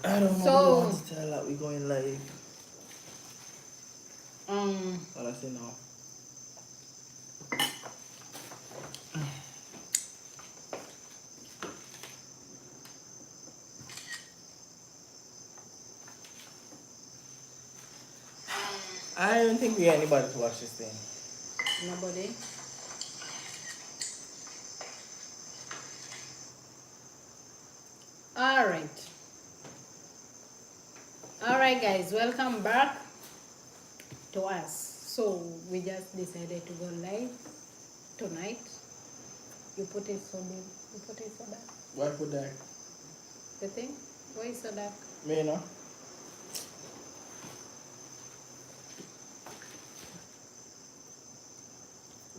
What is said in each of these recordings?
I don't know who So, wants to tell that we're going live. um, But I say no. I don't think we get anybody to watch this thing. nobody. All right. All right, guys, welcome back to us. So we just decided to go live tonight. You put it so big. You put it so dark. Why put that? The thing? Why is so dark? Me, no?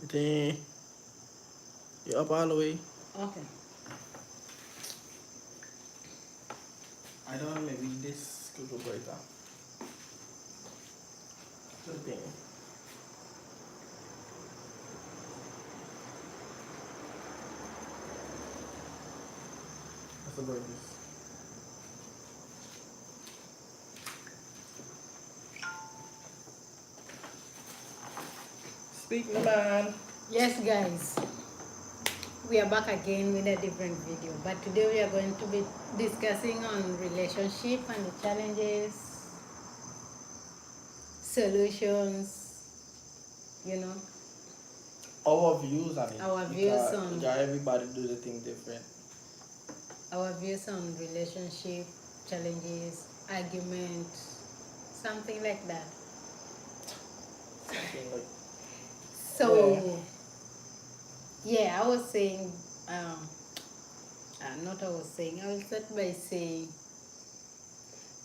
Then you up all the way. Okay. I don't know, maybe this could go breaker. The thing. That's about this. Speak, no man. Yes, guys, we are back again with a different video. But today we are going to be discussing on relationship and the challenges, solutions, you know, Our views on it. our views Because on everybody do the thing different. relationship, challenges, argument, something like that. Something like So yeah, I was saying, not I was saying, I will start by saying,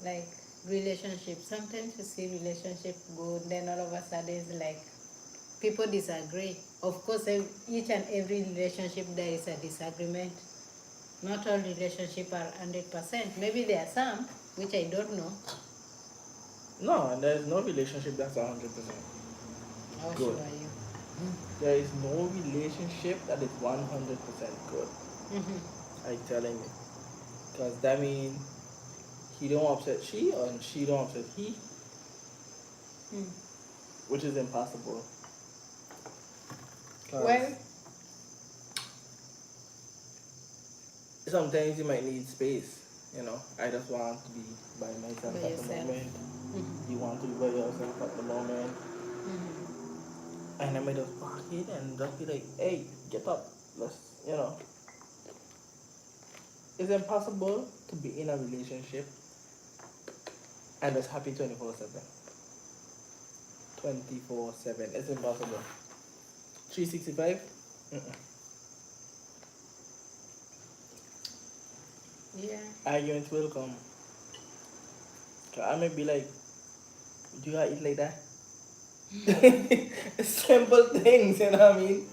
like, relationship. Sometimes you see relationship good, then all of a sudden it's like people disagree. Of course, each and every relationship there is a disagreement. Not all relationships are 100%. Maybe there are some which I don't know. no, and there's no relationship that's 100% How sure good. are you? There is no relationship that is 100% good. Mm-hmm. I telling you. Because that means he don't upset she and she don't upset he, Mm. which is impossible. Because Well, sometimes you might need space. You know, I just want to be by myself by at the yourself. moment. Mm-hmm. You want to be by yourself at the moment. Mm-hmm. And I might just walk in and just be like, hey, get up. Let's, you know. It's impossible to be in a relationship and just happy 24/7. 24/7. It's impossible. 365? Mm-mm. Yeah. Arguments will come. 'Cause I may be like, do you gotta eat like that? Simple things, you know what I mean?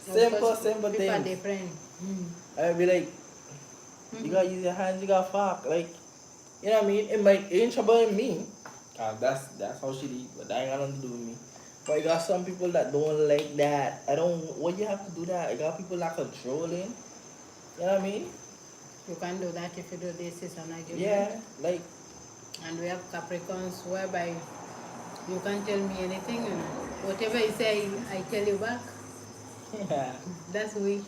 Of course, Simple people are things. different. Mm. I'd be like, you Mm-hmm. gotta use your hands, you gotta fuck. Like, you know what I mean? It ain't trouble in me. That's how she did, but that ain't got nothing to do with me. But you got some people that don't like that. I don't, what you have to do that? I got people that controlling. You know what I mean? You can't do that if you do this is an argument. Yeah, like, And we have Capricorns whereby you can't tell me anything. And whatever you say, I tell you back. yeah. That's we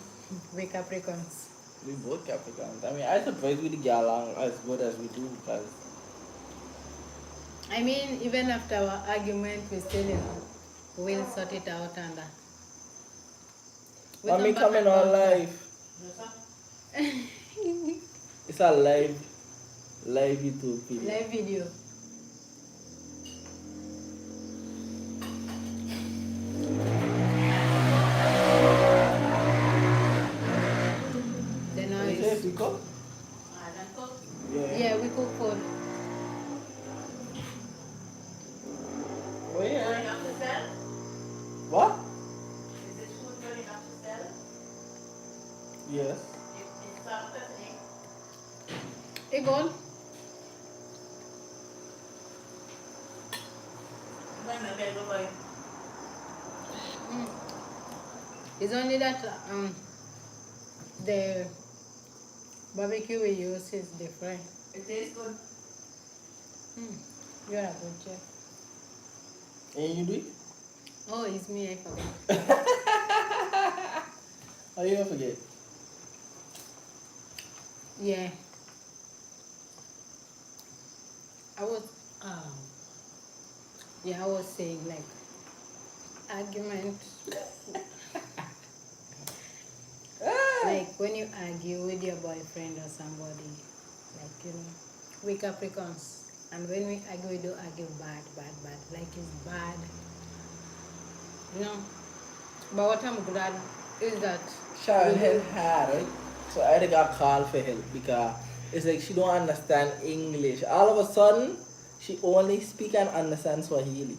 Capricorns. We both Capricorns. I mean, I surprised we get along as good as we do because I mean, even after our argument, we still, we'll sort it out and we when me come back coming and on bounce back. live, it's a live YouTube video. Live video. The What you say, noise. Pico? Yeah. Yeah, we cook food. Oh yeah. What? Yes. Egon? Mm. It's only that the barbecue we use is different. It tastes good. You're a good chef. And you do it? Oh, it's me, I forgot. How you gonna forget? Yeah. I was um I was saying like argument like when you argue with your boyfriend or somebody, like we Capricorns, and when we argue, we do argue bad, like it's bad, you know. But what I'm glad is that Sharon we had do. hard, right? So I got called for help because it's like she don't understand English. All of a sudden, she only speak and understand Swahili.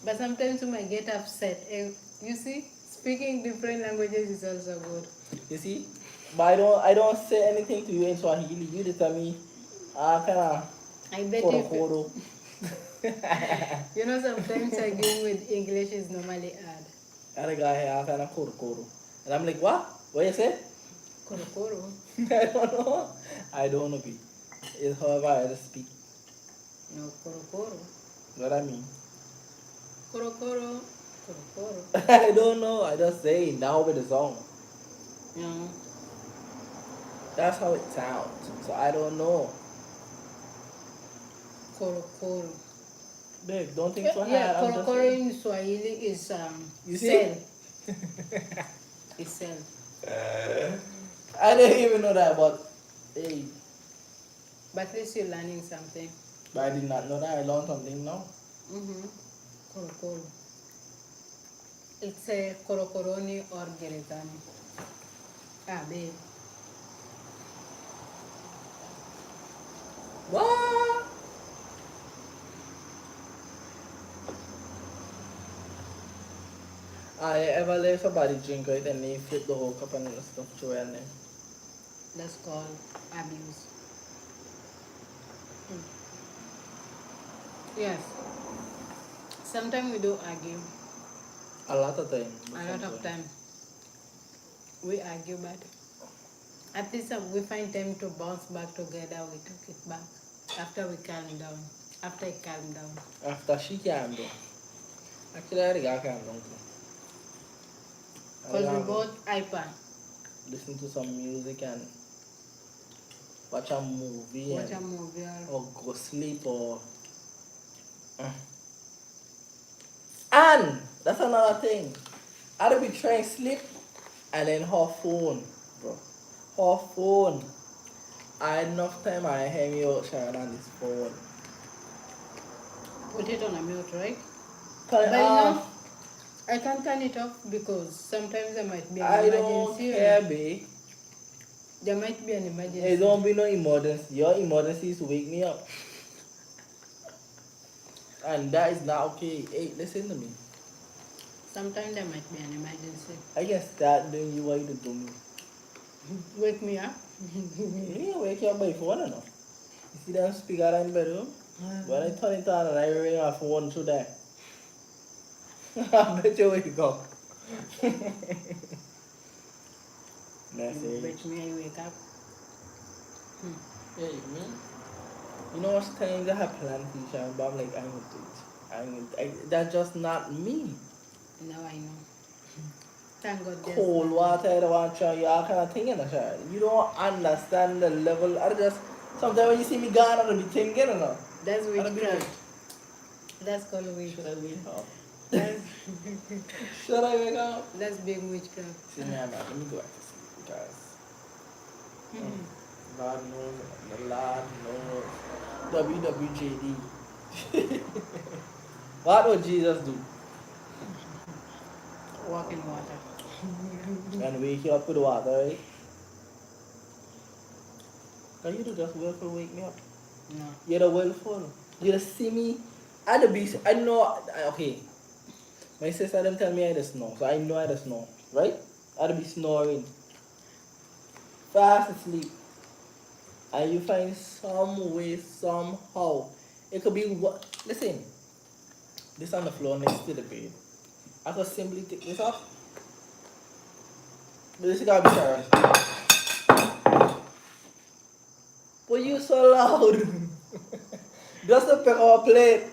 But sometimes you might get upset. You see, speaking different languages is also good. You see? But I don't say anything to you in Swahili. You just tell me kinda I bet koro if koro. sometimes arguing with English is normally hard. And the guy here kinda koro koro. And I'm like, what? What you say? Koro koro. I don't know. I don't know. P. It's however I speak. No, koro koro. What I mean. Koro koro. Koro koro. I don't know. I just say it now with the song. No. That's how it sounds. So I don't know. Koro koro. Babe, don't think so hard. Yeah, I'm koro just koro saying. in Swahili is You see? cell. It's cell. I didn't even know that, but hey, But at least you're learning something. but I did not know that. I learned something now. Koro koro. It's a korokoroni or gerezani. Ah, babe. What? I ever let somebody drink it and they flip the whole cup and stuff to it. That's called abuse. Yes. Sometimes we do argue. A lot of time. A lot of time we argue, but at least we find time to bounce back together. We took it back after we calm down. After it calmed down. After she calmed down. Actually, I got calmed down too. Because we both hyper. Listen to some music and watch a movie. Watch a movie or go sleep or. And that's another thing. I'd be trying to sleep and then her phone, bro. Her phone. I had enough time I hear me out Sharon on this phone. Put it on a mute, right? Turn it But off. I can't turn it off because sometimes there might be an I emergency. don't care, babe. There might be an emergency. There don't be no emergency. Your emergency is to wake me up. And that is not okay. Hey, listen to me. Sometimes there might be an emergency. I can start doing you what you do me. Wake me up. Me wake you up by phone or no? You see that speaker in the bedroom? When I turn it on and I ring my phone through there. I bet you wake up. That's it. Bet me I wake up. Hey, me? You know what times I have planned for Sharon, but I'm like, I ain't gonna do it. That's just not me. Now I know. Thank God. there's Cold no- water, I don't want to try you all kind of thing in the shower. You don't understand the level. I just, sometimes when you see me gone, I'll be thinking, you know. That's I'll be like, witchcraft. That's called should witchcraft. I wake up? That's, Should I wake up? that's big witchcraft. See me, man, let me go back to sleep because God knows, the Lord knows. WWJD. What would Jesus do? Walk in water. And wake you up with water, right? Can you do just willful wake me up? No. You're the willful. You just see me at the beach. I know, okay. My sister them tell me I just snore, so I know I just snore, right? I'd be snoring. Fast asleep. And you find some way, somehow. It could be what? Listen. This on the floor next to the bed. I could simply take this up. But this gotta be Sharon. But you so loud. Just to pick up a plate.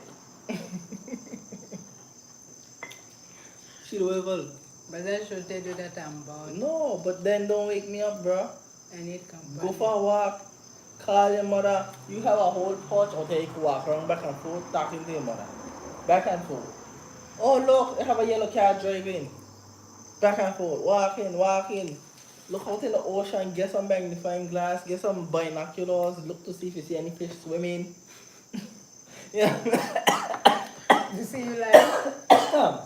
She will. But I should tell you that I'm bored. No, but then don't wake me up, bro. I need company. Go for a walk. Call your mother. You have a whole porch out there. You can walk around back and forth talking to your mother. Back and forth. Oh, look, they have a yellow car driving. Back and forth. Walk in, walk in. Look out in the ocean. Get some magnifying glass. Get some binoculars. Look to see if you see any fish swimming. Yeah. You see, you like, Come.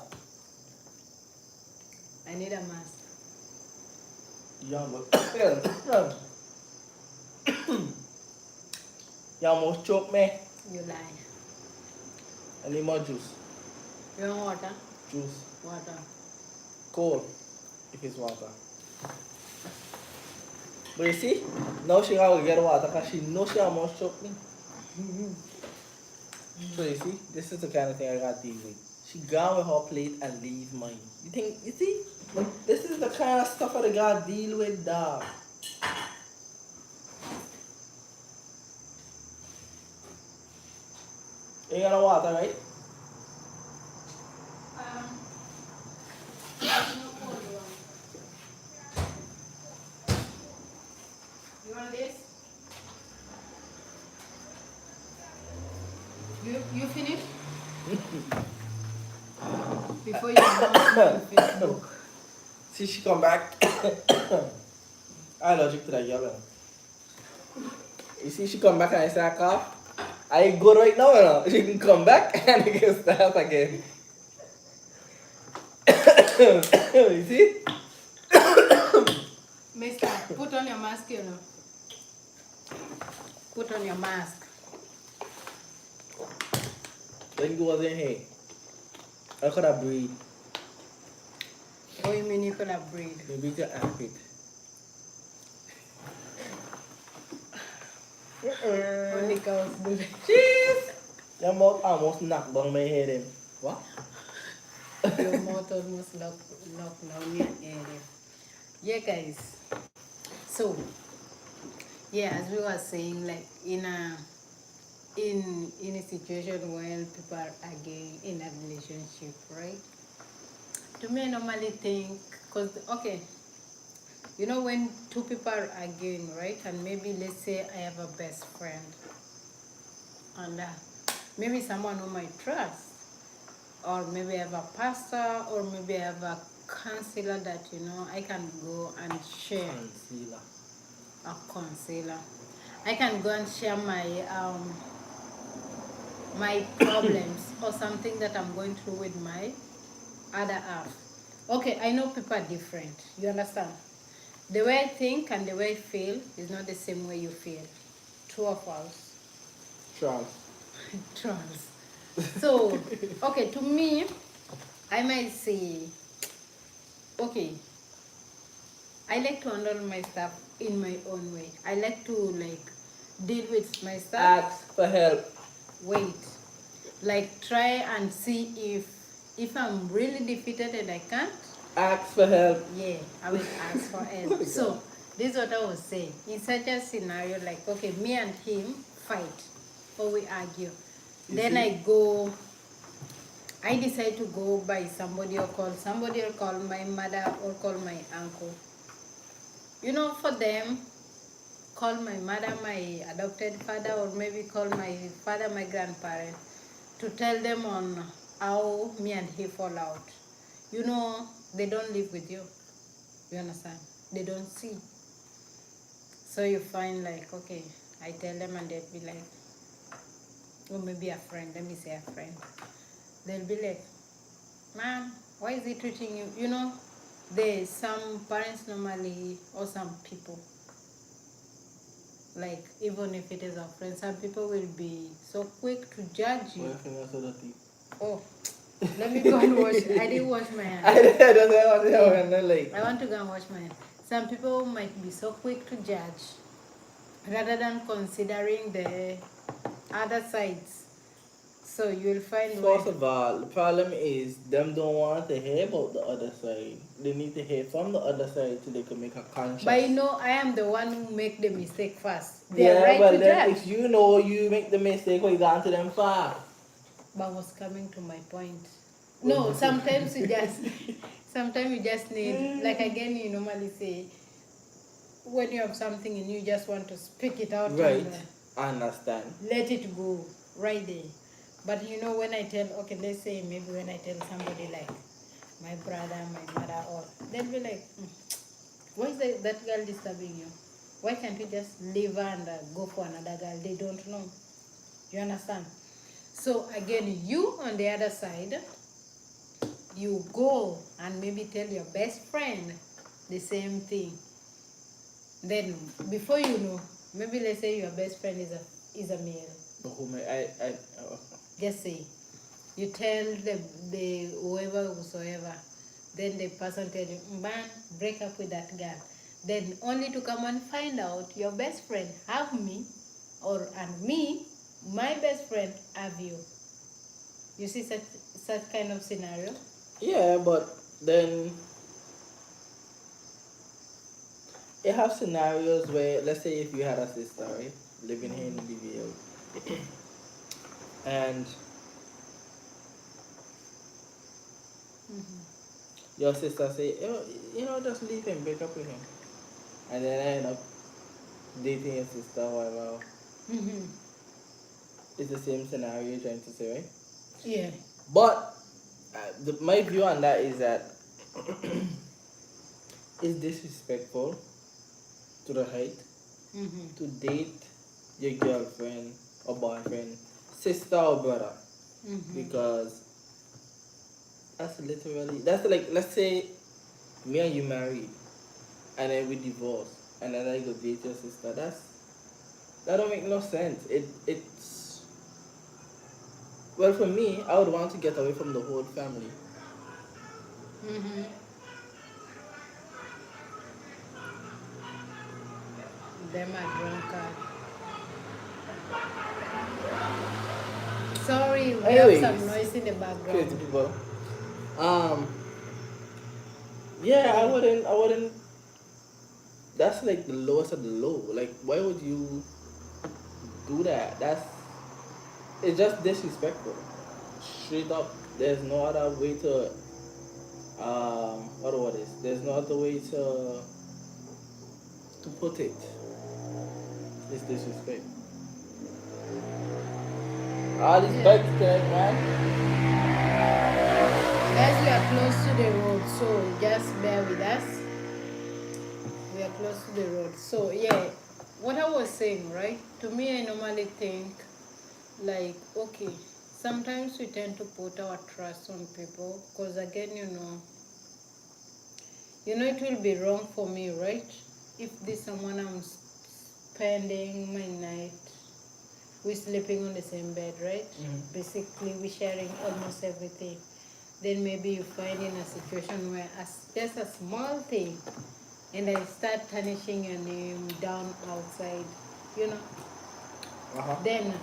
I need a mask. Yeah, but you almost choked me. You lie. I need more juice. You want water? Juice. Water. Cold. If it's water. But you see, now she gotta get water because she knows she almost choked me. So you see, this is the kind of thing I gotta deal with. She gone with her plate and leave mine. You think, you see? This is the kind of stuff I gotta deal with, dog. You got no water, right? You want this? You finish? Before you announce me on Facebook. See, she come back. I allergic to that yellow. You see, she come back and I say, cough. I go right now, you know. She can come back and it can start again. You see? Mister, put on your mask, you know. Put on your mask. When you was in here, I could have breathed. What do you mean you could have breathed? Maybe you could act it. Only cows do that. Jeez! Your mouth almost knocked down my head in. What? Your mouth almost locked down your area. Yeah, guys. So, yeah, as we were saying, like in a situation when people are again in a relationship, right? To me, I normally think, cause okay, you know when two people are arguing, right? And maybe let's say I have a best friend, and maybe someone whom I trust, or maybe I have a pastor, or maybe I have a counselor that I can go and share. Concealer. A counselor. I can go and share my problems or something that I'm going through with my other half. Okay, I know people are different. You understand? The way I think and the way I feel is not the same way you feel. Two of us. Charles. Trans. So, okay, to me, I might say, okay, I like to handle my stuff in my own way. I like to deal with my stuff. Ask for help. Wait, try and see if I'm really defeated and I can't. Ask for help. Yeah, I will ask for help. So this is what I was saying. In such a scenario, okay, me and him fight or we argue. Then I decide to go by somebody or call somebody or call my mother or call my uncle. For them, call my mother, my adopted father, or maybe call my father, my grandparent, to tell them on how me and he fall out. They don't live with you. You understand? They don't see. So you find okay, I tell them and they'll be like, or maybe a friend, let me say a friend. They'll be like, "Mom, why is he treating you?" There's some parents normally, or some people, even if it is a friend, some people will be so quick to judge you. Oh, let me go and wash. I didn't wash my hands. I want to go and wash my hands. Some people might be so quick to judge rather than considering the other sides. So you'll find where. First of all, the problem is them don't want to hear about the other side. They need to hear from the other side so they can make a But you conscious. know, I am the one who make the mistake first. They are Yeah, right well to then judge. if you know you make the mistake, what you gone to them for? But I was coming to my point. What No, you say? sometimes you just, sometimes you just need, like again, you normally say, when you have something and you just want to speak it out and Right, I understand. let it go right there. But you know, when I tell, okay, let's say maybe when I tell somebody like my brother, my mother, or they'll be like, why is that girl disturbing you? Why can't you just leave her and go for another girl? They don't know. You understand? So again, you on the other side, you go and maybe tell your best friend the same thing. Then before you know, maybe let's say your best friend is a male. But who may oh, Just say you tell the whoever whosoever, then the person tell you, man, break up with that girl. Then only to come and find out your best friend have me, or and me, my best friend have you. You see such kind of scenario? yeah, but then you have scenarios where, let's say, if you had a sister, right, living here in the BVO, and Mm-hmm. your sister say, just leave him, break up with him, and then I end up dating your sister, whatever. Mm-hmm. It's the same scenario you're trying to say, right? Yeah. But my view on that is that it's disrespectful to the height Mm-hmm. to date your girlfriend or boyfriend, sister or brother, Mm-hmm. because that's like, let's say me and you married and then we divorce and then I go date your sister. That don't make no sense. It's well, for me, I would want to get away from the whole family. Mm-hmm. Them are drunkard. Sorry, we have some Anyways, noise in the crazy background. people. Um, yeah, I Yeah. wouldn't. I wouldn't. That's like the lowest of the low. Like, why would you do that? It's just disrespectful. Straight up. There's no other way to what the word is. There's no other way to put it. It's disrespect. All these Yeah. bikes tonight, man. Guys, we are close to the road, so just bear with us. We are close to the road. So yeah, what I was saying, right? To me, I normally think like, okay, sometimes we tend to put our trust on people because again, it will be wrong for me, right? If this someone I'm spending my night, we're sleeping on the same bed, right? Mm-hmm. Basically, we're sharing almost everything. Then maybe you find in a situation where just a small thing, and I start tarnishing your name down outside, you know. Uh huh. Then,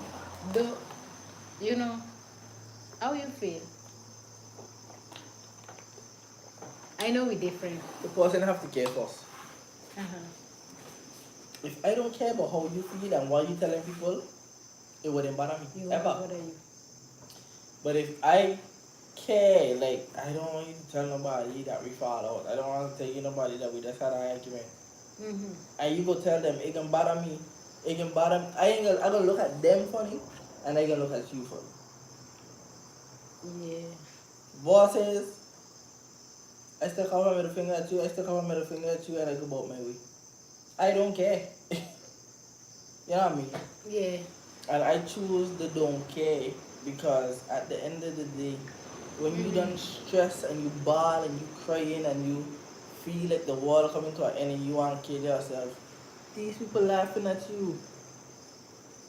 do you know how you feel? I know we're different. The person have to care first. Uh-huh. If I don't care about how you feel and what you telling people, it wouldn't bother me You won't ever. bother you. But if I care, like, I don't want you to tell nobody that we fall out. I don't want to tell you nobody that we just had an argument. Mm-hmm. And you go tell them it can bother me. It can bother me. I gonna look at them funny, and I gonna look at you funny. Yeah. Bosses, I still come my middle finger at you. I still come my middle finger at you, and I go about my way. I don't care. You know what I mean? Yeah. And I choose the don't care because at the end of the day, when you Mm-hmm. done stress and you bawl and you crying and you feel like the world coming to an end and you want to kill yourself, these people laughing at you.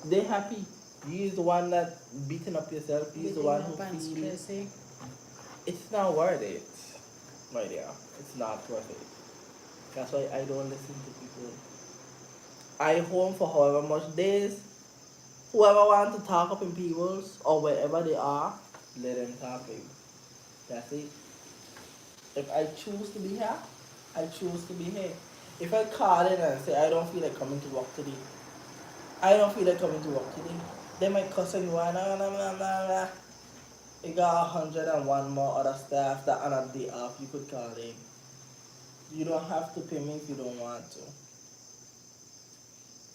They happy. You is the one that beating up yourself. You is the Beating one who up and feel stressing. it's not worth it, my dear. It's not worth it. That's why I don't listen to people. I home for however much days. Whoever wants to talk up in people's or wherever they are, let them talk, baby. That's it. If I choose to be here, I choose to be here. If I call in and say I don't feel like coming to work today, I don't feel like coming to work today. They might cuss and go, nah, nah, nah, nah, nah. You got 101 more other staff that on a day off you could call in. You don't have to pay me if you don't want to.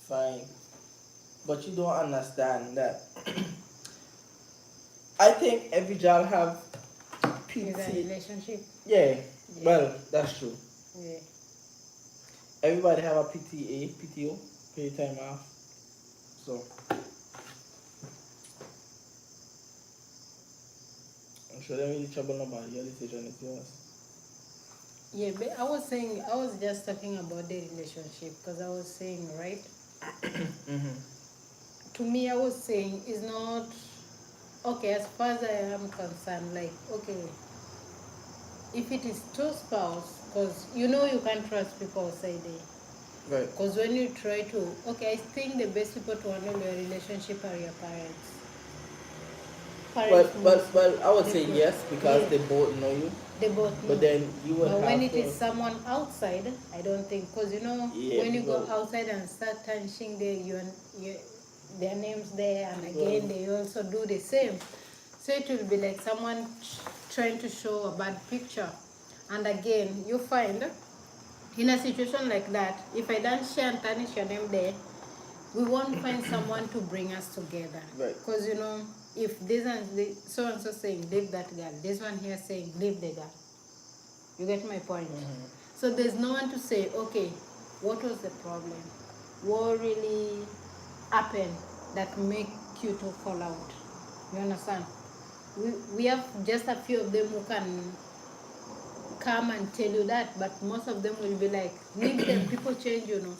Fine. But you don't understand that I think every job have Is a PT. relationship. Yeah, Yeah. well, that's true. Yeah. Everybody have a PTA, PTO, paid time off. So I'm sure they don't really trouble nobody. Your decision is yours. Yeah, but I was just talking about the relationship because I was saying, right? Mm-hmm. To me, I was saying it's not okay as far as I am concerned. Like, okay, if it is two spouse, because you know you can't trust people outside there. Right. Because when you try to, okay, I think the best people to handle your relationship are your parents. Well, Parents well, mostly. well, I would They say put, yes because yeah, they both know you. they both But know. then you would But when have it to. is someone outside, I don't think, because you know, Yeah, when you go people. outside and start touching you, their names there, and again, People. they also do the same. So it will be like someone trying to show a bad picture. And again, you find in a situation like that, if I don't share and tarnish your name there, we won't find someone to bring us together. Right. Because you know, if this so and so saying leave that girl, this one here saying leave the girl. You get my point? Mm-hmm. So there's no one to say, okay, what was the problem? What really happened that make you to fall out? You understand? We have just a few of them who can come and tell you that, but most of them will be like, leave them, people change, you know.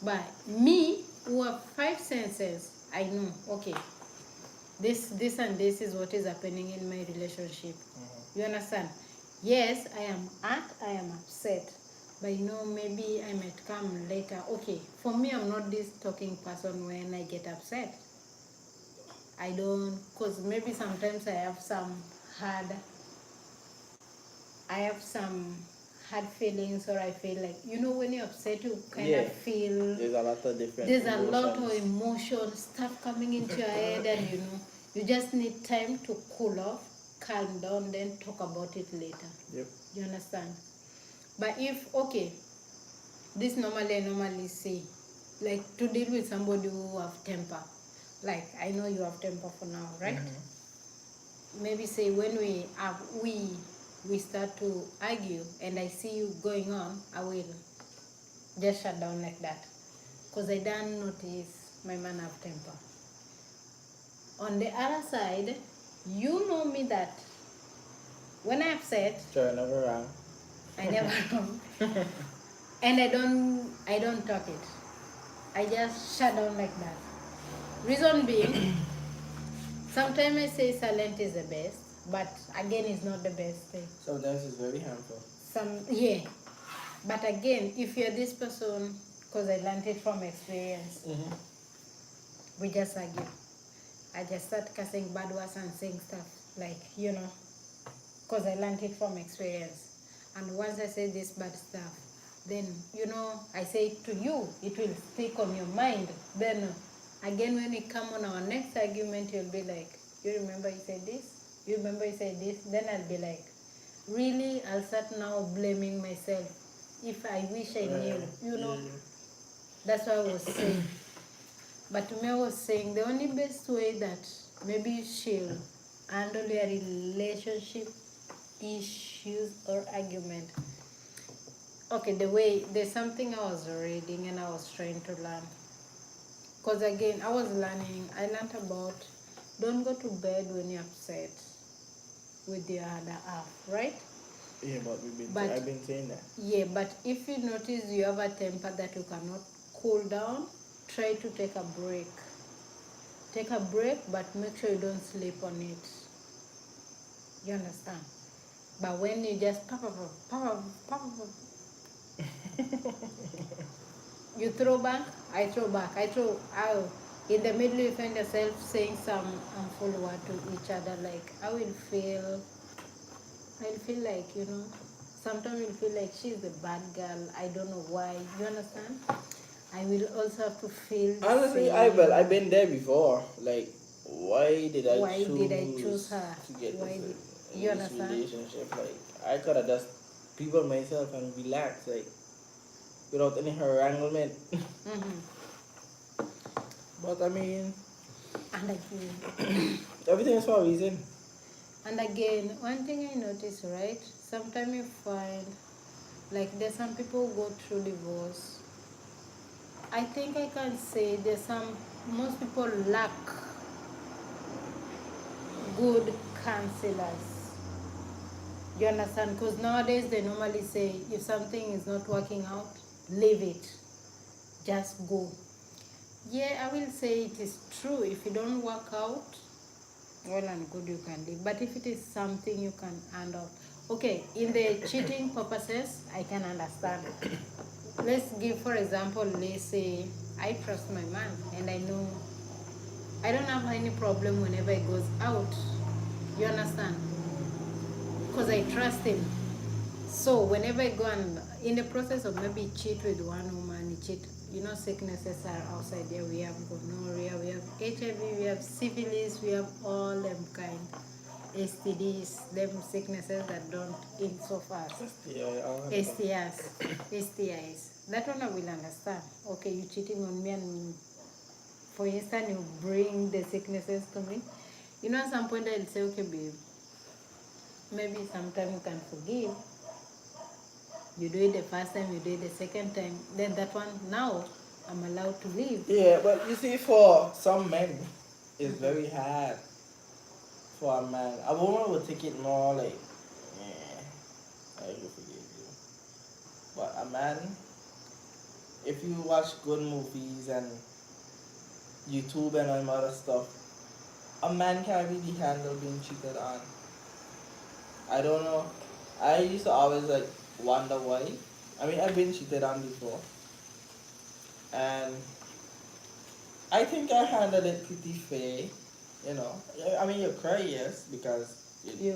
But me, who have five senses, I know, okay, this and this is what is happening in my relationship. You understand? Yes, I am hurt, I am upset, but you know, maybe I might come later. Okay, for me, I'm not this talking person when I get upset. I don't, because maybe sometimes hard I have some hard feelings, or I feel like, you know, when you're upset, you kind of Yeah. feel There's a lot of different there's a lot of emotions. emotion stuff coming into your head, and you know, you just need time to cool off, calm down, then talk about it later. Yep. You understand? But if, okay, this normally I normally say, like to deal with somebody who have temper, like I know you have temper for now, right? Maybe say when we start to argue and I see you going on, I will just shut down like that, because I don't notice my man have temper. On the other side, you know me that when I'm upset, Try never wrong. I never wrong, and I don't talk it. I just shut down like that. Reason being, sometimes I say silent is the best, but again, it's not the best thing. Sometimes it's very harmful. Yeah, but again, if you're this person, because I learned it from experience, we just argue. I just start cussing bad words and saying stuff like, you know, because I learned it from experience. And once I say this bad stuff, then, you know, I say it to you, it will stick on your mind. Then again, when it come on our next argument, you'll be like, you remember you said this? You remember you said this? Then I'll be like, really? I'll start now blaming myself. If I wish I knew, you know, that's what I was saying. But to me, I was saying the only best way that maybe she'll handle your relationship issues or argument. Okay, there's something I was reading and I was trying to learn. Because again, I learned about don't go to bed when you're upset with your other half, right? Yeah, but I've been saying that. Yeah, but if you notice you have a temper that you cannot cool down, try to take a break. Take a break, but make sure you don't sleep on it. You understand? But when you just you throw back, I throw back, I throw out. in the middle you find yourself saying some harmful word to each other, like I'll feel like, sometimes you'll feel like she's the bad girl. I don't know why. You understand? I will also have to feel the Honestly, same. I've been there before. Like, why did I Why did I choose choose her? to get Why this did in you this understand? relationship? Like, I could have just people myself and relax, like, without any haranguement. Mm-hmm. But I mean, And again, everything is for a reason. one thing I notice, right? Sometimes you find like there's some people who go through divorce. I think I can say most people lack good counselors. You understand? Because nowadays they normally say if something is not working out, leave it. Just go. Yeah, I will say it is true. If you don't work out, well and good you can leave. But if it is something you can handle, okay, in the cheating purposes, I can understand. Let's give, for example, let's say I trust my man and I know I don't have any problem whenever he goes out. You understand? Because I trust him. So whenever I go and in the process of maybe cheat with one woman, cheat, sicknesses are outside there. We have gonorrhea, we have HIV, we have syphilis, we have all them kind STDs, them sicknesses that don't in so fast. STIs, STIs. That one I will understand. Okay, you cheating on me, and for instance, you bring the sicknesses to me. At some point I'll say, okay, babe, maybe sometime you can forgive. You do it the first time, you do it the second time. Then that one, now I'm allowed to leave. Yeah, but you see, for some men, it's Mm-hmm. very hard for a man. A woman would take it more like, yeah, I will forgive you. But a man, if you watch good movies and YouTube and all other stuff, a man can't really handle being cheated on. I don't know. I used to always like wonder why. I mean, I've been cheated on before, and I think I handled it pretty fair. You know, I mean, you cry, yes, because you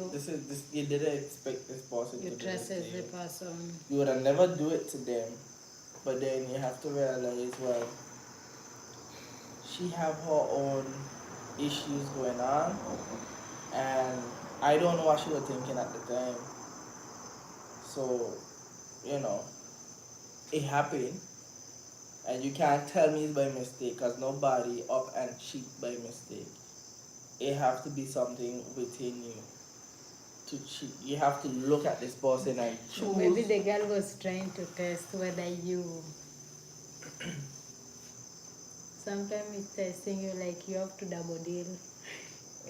didn't expect this person You to do this trust to as the you. person. You would have never do it to them, but then you have to realize, well, she have her own issues going on, and I don't know what she was thinking at the time. So, you know, it happened, and you can't tell me it's by mistake, cause nobody up and cheat by mistake. It have to be something within you to cheat. You have to look at this person and choose. Maybe the girl was trying to test whether you. Sometimes it's testing you like you have to double deal.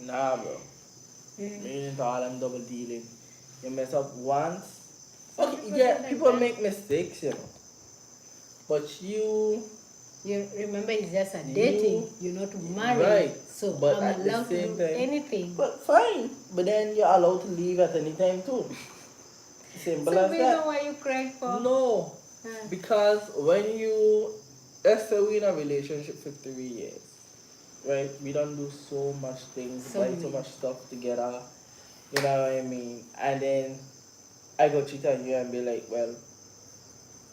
Nah, bro. Mm. You need all them double dealing. You mess up once. Some Okay, people yeah, do like people that. make mistakes, but you You remember it's just a dating. You're not married. right. So But I'm at the allowed to same do time, anything. but fine. But then you're allowed to leave at any time too. Simple So as we know that. why you cried for. No, Huh. because when you, let's say we in a relationship for 3 years, right? We don't do so much things, So buy so me. much stuff together. You know what I mean? And then I go cheat on you and be like, well,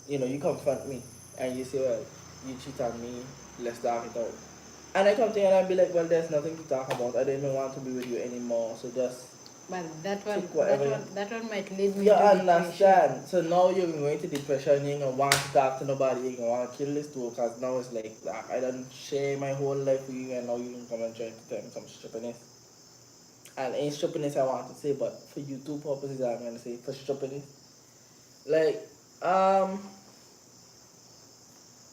you confront me and you say, well, you cheat on me, let's talk it out. And I come to you and I be like, well, there's nothing to talk about. I don't even want to be with you anymore. So just But that one, take whatever. that one might lead me You to depression. understand? So now you're going to depression. You ain't gonna want to talk to nobody. You ain't gonna want to kill this too. Cause now it's like I done share my whole life with you, and now you can come and try to tell me some stupidness. And ain't stupidness I want to say, but for YouTube purposes, I'm gonna say for stupidness. Like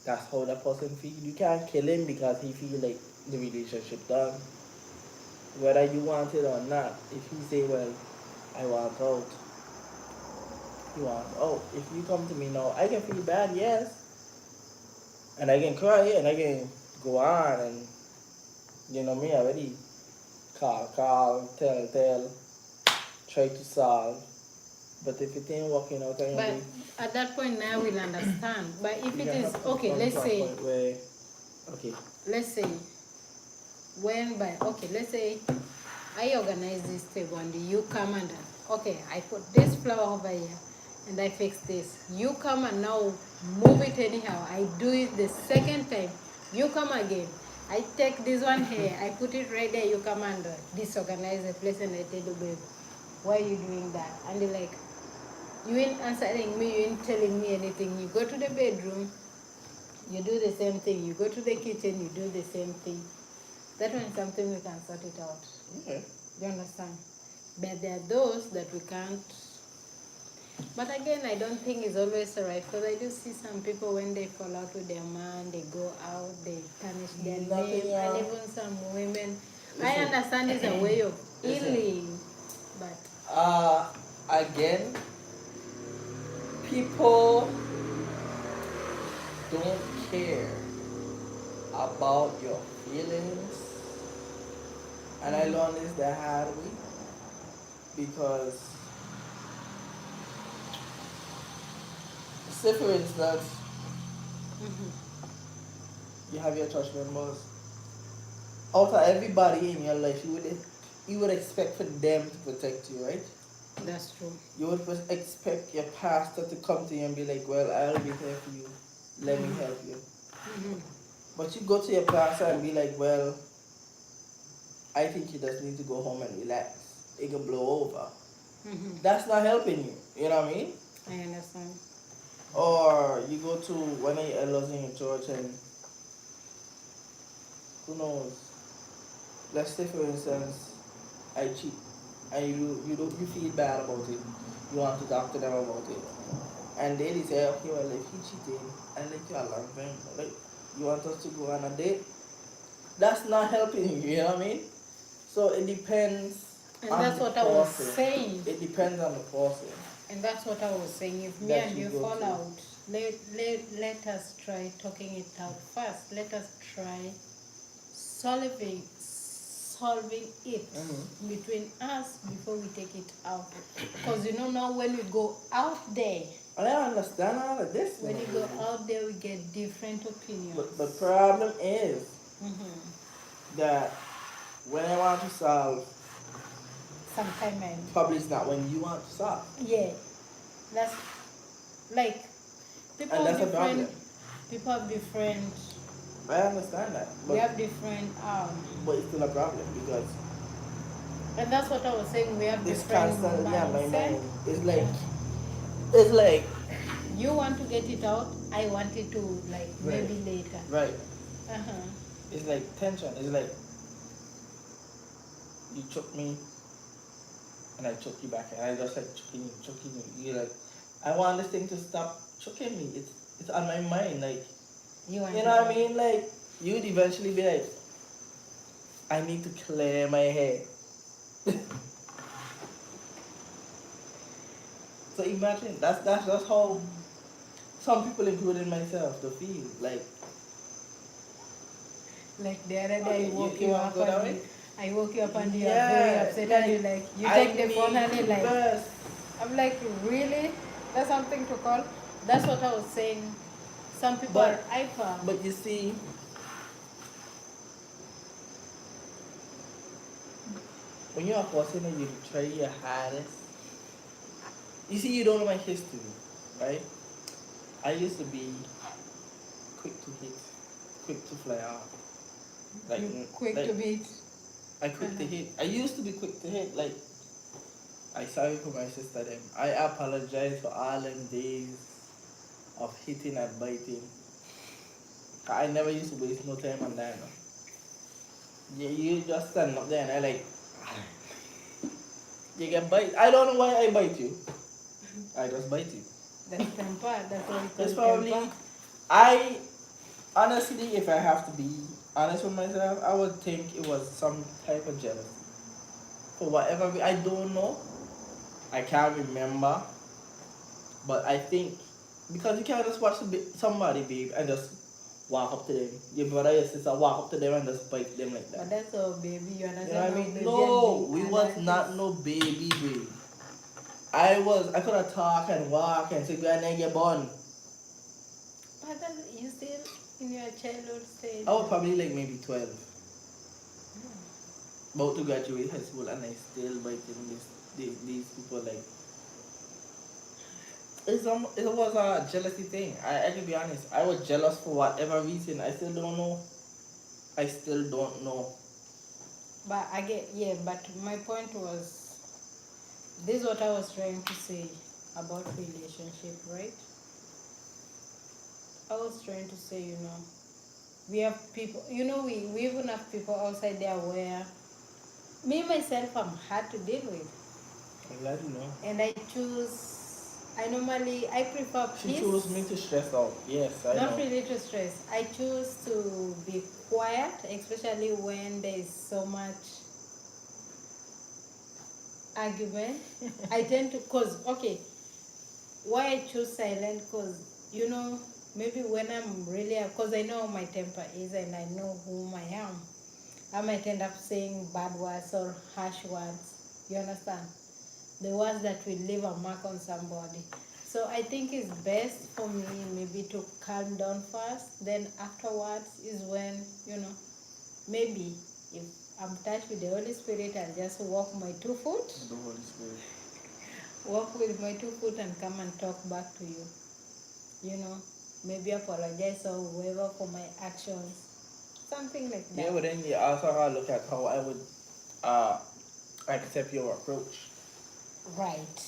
that's how that person feel. You can't kill him because he feel like the relationship done. Whether you want it or not, if he say, well, I want out, you want out. If you come to me now, I can feel bad, yes. And I can cry and I can go on and me already call, tell, try to solve. But if it ain't working out, I But at that point now we'll understand. But if you it gonna is have to okay, come let's to a say point where okay. let's say when by okay, let's say I organize this table and you come and okay, I put this flower over here and I fix this. You come and now move it anyhow. I do it the second time. You come again. I take this one here, I put it right there. You come and disorganize the place and I tell you, babe, why are you doing that? And you're like, you ain't answering me, you ain't telling me anything. You go to the bedroom, you do the same thing. You go to the kitchen, you do the same thing. That one is something we can sort it out. Okay. You understand? But there are those that we can't. But again, I don't think it's always right because I do see some people when they fall out with their man, they go out, they tarnish their Nothing name, wrong. and even some women. I Listen. understand it's a way of Listen. healing, but Again, people don't care about your feelings, and I learned this the hard way because, say for instance, you have your church members. Out of everybody in your life, you would expect for them to protect you, right? that's true. You would expect your pastor to come to you and be like, "Well, I'll be here for you. Let me help you." But you go to your pastor and be like, "Well, I think you just need to go home and relax. It can blow over." That's not helping you. You know what I mean? I understand. Or you go to one of your elders in your church and who knows? Let's say for instance, I cheat and you feel bad about it. You want to talk to them about it. And they say, okay, well if he cheated, I like you along him. Like you want us to go on a date? That's not helping you, you know what I mean? So it depends And on that's the what I was person. saying. It depends on the person. And that's what I was saying. If me That and you you go fall to. out, let us try talking it out first. Let us try solving it between us before we take it out. Because you know now when we go out there, And I understand all of this. when you go out there we get different opinions. But the problem is Mm-hmm. that when I want to solve, Sometime probably it's not when you want to solve. yeah, that's like people And have that's a problem. different. People have different. I understand that. We But, have different. but it's still a problem because And that's what I was saying. We have it's different constantly on my mindset. mind. It's like, You want to get it out. I want it to like right, maybe later. right. Uh-huh. It's like tension. It's like you choke me and I choke you back, and I just like choking you. You're like, I want this thing to stop choking me. It's on my mind. Like, You want you to know what I go. mean? Like, you'd eventually be like, I need to clear my head. So imagine that's just how some people, including myself, they feel like. Like the other day, Okay, I woke you you want up to go that and way? I woke you up and you are Yeah, very upset like, and you like you I take the phone need and you like rest. I'm like really that's something to call. That's what I was saying. Some people are But hyper. but you see, when you're a person and you try your hardest, you see, you don't know my history, right? I used to be quick to hit, quick to fly off. Like, You quick like to beat. I quick to hit. I used to be quick to hit. Like, I sorry for my sister them. I apologize for all them days of hitting and biting. I never used to waste no time on that. No. You just stand up there and I like, you get bite. I don't know why I bite you. I just bite you. That's temper. That's what we call It's temper. probably, I honestly, if I have to be honest with myself, I would think it was some type of jealousy. For whatever I don't know, I can't remember, but I think because you can't just watch somebody, babe, and just walk up to them. Your brother, your sister walk up to them and just bite them like But that. that's all baby. You You know understand what I how mean? baby No, and we big was adult not is. no baby, babe. I could have talk and walk and say, go and get born. But then you still in your childhood stage. I was probably like maybe 12. About to graduate high school and I still biting these people like it was a jealousy thing. I can be honest. I was jealous for whatever reason. I still don't know. I still don't know. But I get, yeah, but my point was, this is what I was trying to say about relationship, right? I was trying to say, we have people, we even have people outside there where me myself I'm hard to deal with. I'm glad you know. And I prefer She peace. chose me to stress out. Yes, I Not know. really to stress. I choose to be quiet, especially when there is so much argument. I tend to, why I choose silent, maybe when I'm really, because I know how my temper is and I know whom I am. I might end up saying bad words or harsh words. You understand? The words that will leave a mark on somebody. So I think it's best for me maybe to calm down first. Then afterwards is when, maybe if I'm touched with the Holy Spirit, I'll just walk my 2 foot. The Holy Spirit. Walk with my 2 foot and come and talk back to you. Maybe apologize or whatever for my actions. Something like that. Yeah, but then you also gotta look at how I would accept your approach. Right.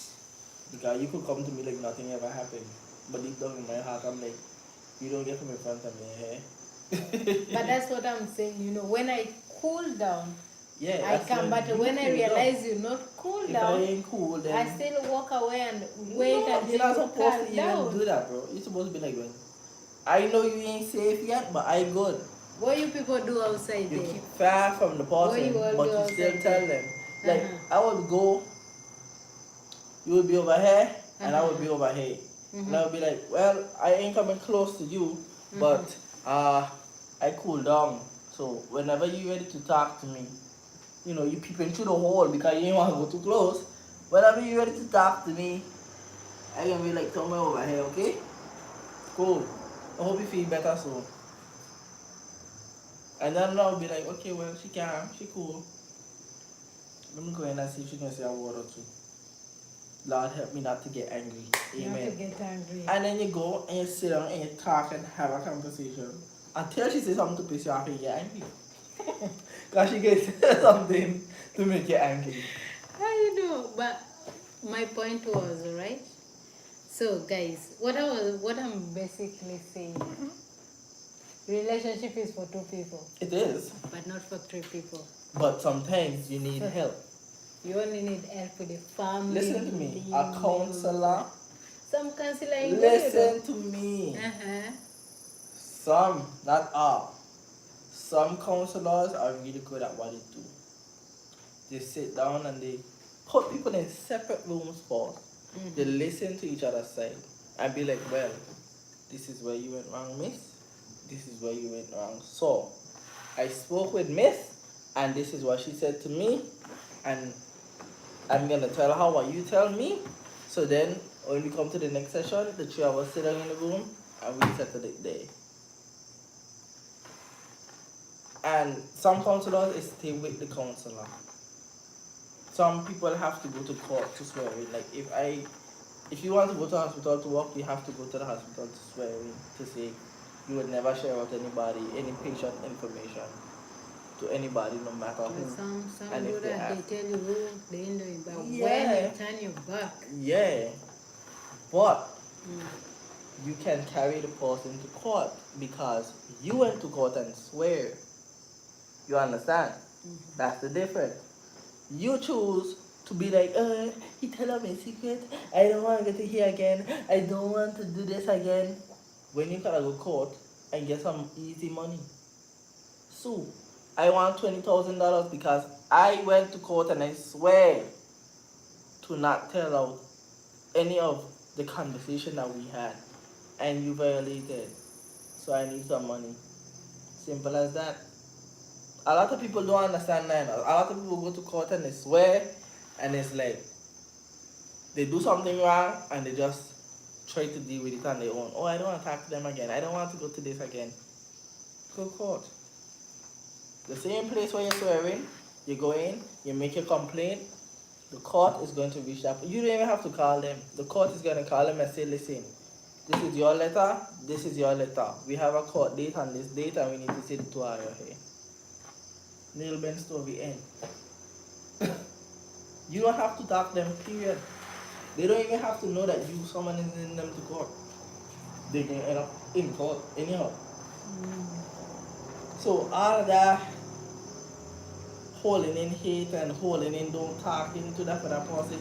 Because you could come to me like nothing ever happened. But deep down in my heart I'm like, you don't get from in front of me, hey? But that's what I'm saying, when I cool down, yeah, I come. But when I realize you're not cool if down, I ain't cool, then I still walk away and wait until you're not you supposed calm to even down. do that, bro. You're supposed to be like, well, I know you ain't safe yet, but I good. What you people do outside You there? keep far from the person, you all but do you still outside tell there? them. Like, I would go, you would be over here, and I would be over here. And I would be like, well, I ain't coming close to you, but I cool down. So whenever you ready to talk to me, you peeping through the hole because you ain't want to go too close. Whenever you ready to talk to me, I can be like, come over here, okay? Cool. I hope you feel better soon. And then I'll be like, okay, well, she calm, she cool. Let me go in and see if she can say a word or two. Lord help me not to get angry. You Amen. have to get angry. And then you go and you sit down and you talk and have a conversation. Until she says something to piss you off and you get angry. Because she gets something to make you angry. I know, but my point was, right? So guys, what I'm basically saying, relationship is for 2 people. It is. But not for 3 people. But sometimes you need help. You only need help with the family. Listen to me. A counselor. Some counselor. Listen to me. Some, not all. Some counselors are really good at what they do. They sit down and they put people in separate rooms first. They listen to each other's side and be like, well, this is where you went wrong, miss. This is where you went wrong. So, I spoke with miss and this is what she said to me and I'm going to tell her what you tell me. So then, when we come to the next session, the 3 of us sit down in the room and we settle it there. And some counselors stay with the counselor. Some people have to go to court to swear in. Like if you want to go to the hospital to work, you have to go to the hospital to swear in to say you would never share with anybody any patient information to anybody, no matter who. Some and do if they that, have. they tell you who they know it, but when Yeah. you turn your back. Yeah, but you can carry the person to court because you went to court and swear. You understand? That's the difference. You choose to be like, he tell me a secret. I don't want to get to here again. I don't want to do this again. When you gotta go court and get some easy money. So, I want $20,000 because I went to court and I swear to not tell out any of the conversation that we had. And you violated. So I need some money. Simple as that. A lot of people don't understand that. A lot of people go to court and they swear and it's like they do something wrong and they just try to deal with it on their own. Oh, I don't want to talk to them again. I don't want to go to this again. Go to court. The same place where you're swearing, you go in, you make your complaint, the court is going to reach out. You don't even have to call them. The court is going to call them and say, listen, this is your letter, this is your letter. We have a court date on this date and we need to see the 2 hour here. Nail bend story end. You don't have to talk them, period. They don't even have to know that you summoning them to court. They can end up in court anyhow. So all of that holding in hate and holding in don't talking to that for that person.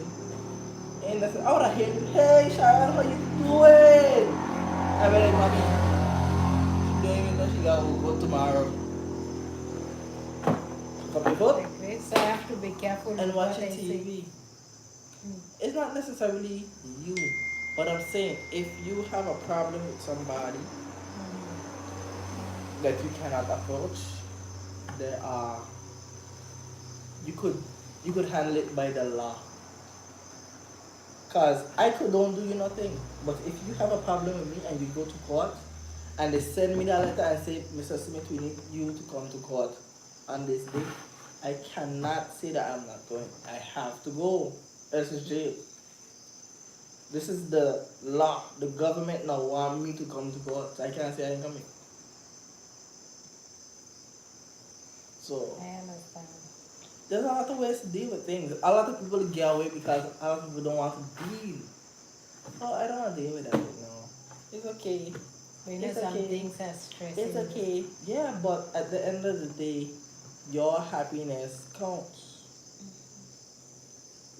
And I said, I would have hit him, hey Sharon, how you doing? I be like, mommy, she don't even know she got to go tomorrow. Come your foot Okay, so I have to be careful and with watch what I say. TV. It's not necessarily you, but I'm saying if you have a problem with somebody that you cannot approach, there are you could handle it by the law. Cause I could don't do you nothing. But if you have a problem with me and you go to court and they send me that letter and say, Mr. Smith, we need you to come to court on this day, I cannot say that I'm not going. I have to go. Else it's jail. This is the law. The government now want me to come to court. I can't say I ain't coming. So I understand. there's a lot of ways to deal with things. A lot of people get away because a lot of people don't want to deal. Oh, I don't want to deal with that right now. It's okay. We know It's some okay. things are stressing. It's okay. Yeah, but at the end of the day, your happiness counts.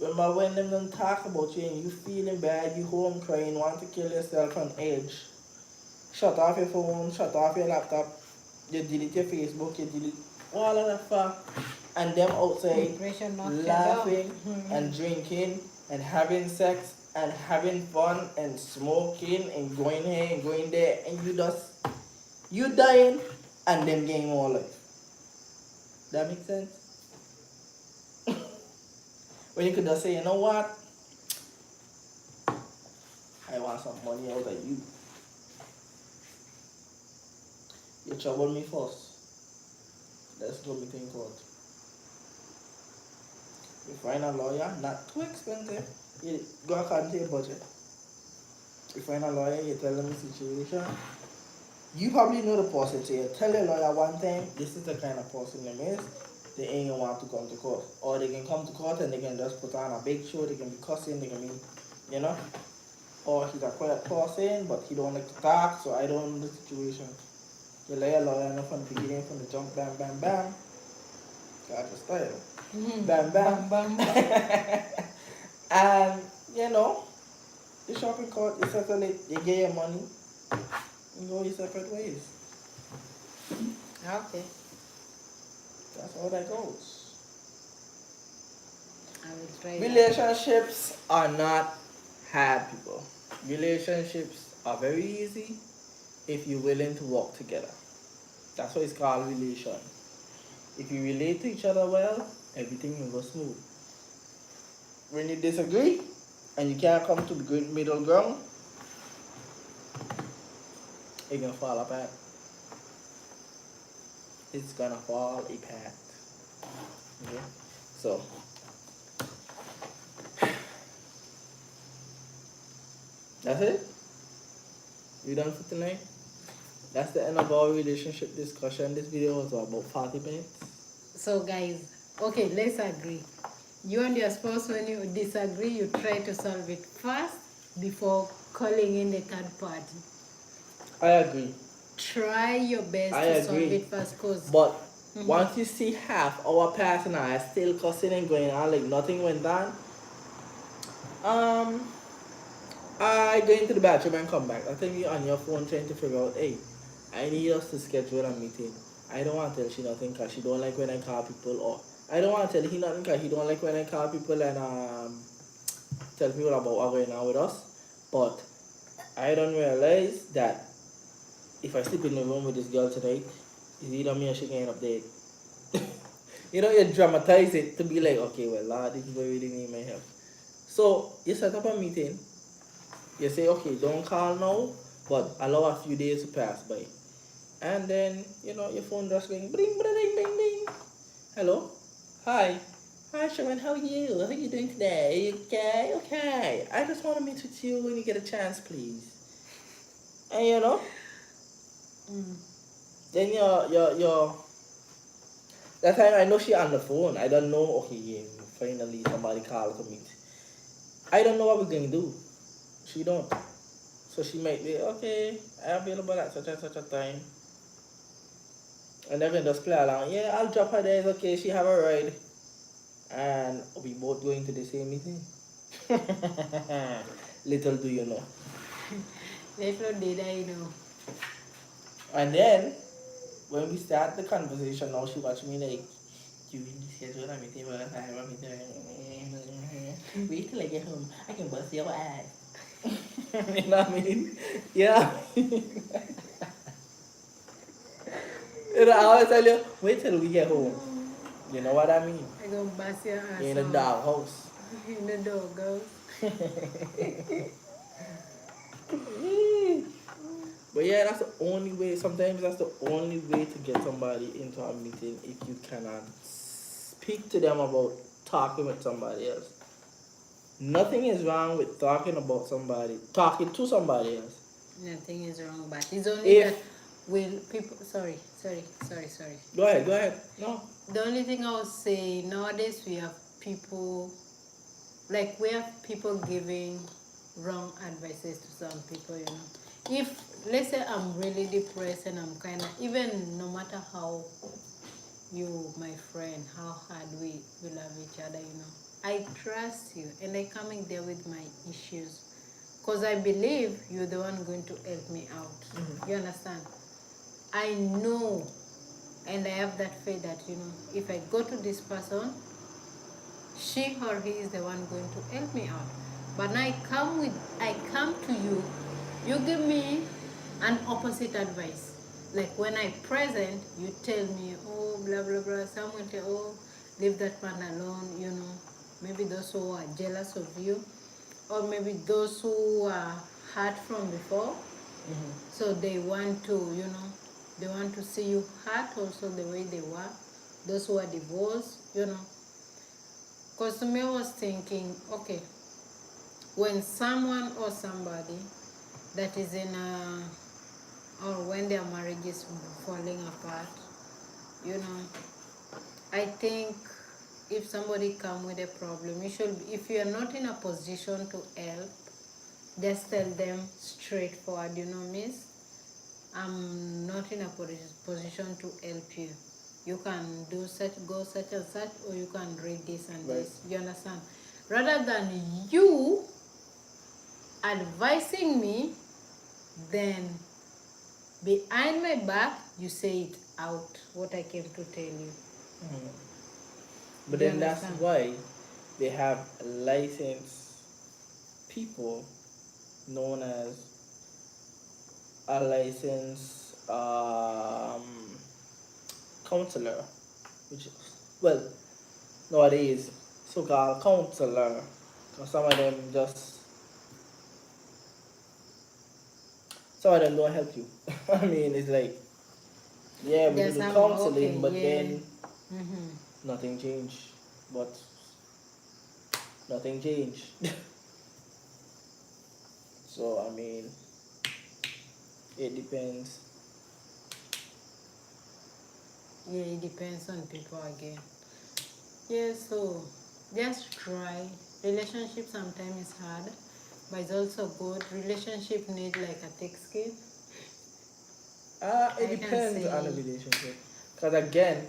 Remember when them don't talk about you and you feeling bad, you home crying, want to kill yourself on edge. Shut off your phone, shut off your laptop, you delete your Facebook, you delete all of that stuff. And them outside Depression knocked you laughing down. and drinking and having sex and having fun and smoking and going here and going there and you dying and them getting more life. That makes sense? When you could just say, you know what? I want some money out of you. You trouble me first. Let's go meet in court. You find a lawyer, not too expensive. You go according to your budget. You find a lawyer, you tell them the situation. You probably know the person, so you tell your lawyer one time, this is the kind of person them is. They ain't gonna want to come to court. Or they can come to court and they can just put on a big show, they can be cussing, they can be, you know. Or he's a quiet person, but he don't like to talk, so I don't know the situation. You lay a lawyer enough from the beginning, from the jump, bam, bam, bam. Got your style. Bam, bam. Bam, bam. And, you know, you shop in court, you settle it, you get your money, you go your separate ways. Okay. That's how that goes. I will try that. Relationships are not hard, people. Relationships are very easy if you're willing to work together. That's why it's called relation. If you relate to each other well, everything will go smooth. When you disagree and you can't come to the good middle ground, it's gonna fall apart. It's gonna fall apart. Okay? So that's it. We done for tonight. That's the end of our relationship discussion. This video was about 40 minutes. So guys, okay, let's agree. You and your spouse, when you disagree, you try to solve it first before calling in the third party. I agree. Try your best I to solve agree. it first, cause But once you see half our partner is still cussing and going on like nothing went on, I go into the bathroom and come back. I think you're on your phone trying to figure out, hey, I need us to schedule a meeting. I don't want to tell she nothing because she don't like when I call people, or I don't want to tell he nothing because he don't like when I call people and tell people about what's going on with us. But I don't realize that if I sleep in the room with this girl tonight, it's either me or she can end up dead. You know, you dramatize it to be like, okay, well, Lord, this boy really need my help. So you set up a meeting. You say, okay, don't call now, but allow a few days to pass by. and then your phone just going bling bling bling bling bling. Hello, hi, hi Sharon, how are you? How are you doing today? Are you okay? Okay. I just want to meet with you when you get a chance, please. And Mm. then your that time I know she on the phone. I don't know. Okay, yeah, finally somebody called to meet. I don't know what we're gonna do. She don't. So she might be okay. I'm available at such and such a time. And they're gonna just play along. Yeah, I'll drop her there. It's okay. She have a ride, and we both going to the same meeting. Little do you know. Little did I know. And then when we start the conversation, now she watch me like, you really schedule a meeting, but I have a meeting. Wait till I get home. I can bust your ass. You know what I mean? Yeah. I always tell you, wait till we get home. You know what I mean? I go bust your ass In a out doghouse. in the doghouse. But yeah, that's the only way. Sometimes that's the only way to get somebody into a meeting if you cannot speak to them about talking with somebody else. Nothing is wrong with talking to somebody else. Nothing is wrong, but it's only that If will people. Sorry. go ahead. No. The only thing I would say nowadays we have people like we have people giving wrong advices to some people. If let's say I'm really depressed and I'm kind of even no matter how you, my friend, how hard we love each other, I trust you and I coming there with my issues because I believe you're the one going to help me out. You understand? I know and I have that faith that if I go to this person, she or he is the one going to help me out. But now I come to you, you give me an opposite advice. Like when I present, you tell me, oh blah blah blah. Some will say, oh, leave that man alone. Maybe those who are jealous of you, or maybe those who are hurt from before. So they want to, they want to see you hurt also the way they were. Those who are divorced. Because to me, I was thinking, okay, when someone or somebody that is in a, or when their marriage is falling apart, you know, I think if somebody come with a problem, if you are not in a position to help, just tell them straightforward, miss, I'm not in a position to help you. You can do such and such, or you can read this and Right. this. You understand? Rather than you advising me, then behind my back, you say it out, what I came to tell you. But Do you then that's understand? why they have licensed people known as a licensed counselor, which well nowadays so-called counselor. 'Cause some of them don't help you. I mean, it's like, yeah, we There's do the some, okay, counseling, but yeah. then nothing changed. But nothing changed. So I mean, it depends. Yeah, it depends on people again. Yeah, so just try. Relationship sometimes is hard, but it's also good. Relationship need like a thick skin. It I can depends on the say, relationship. Cause again,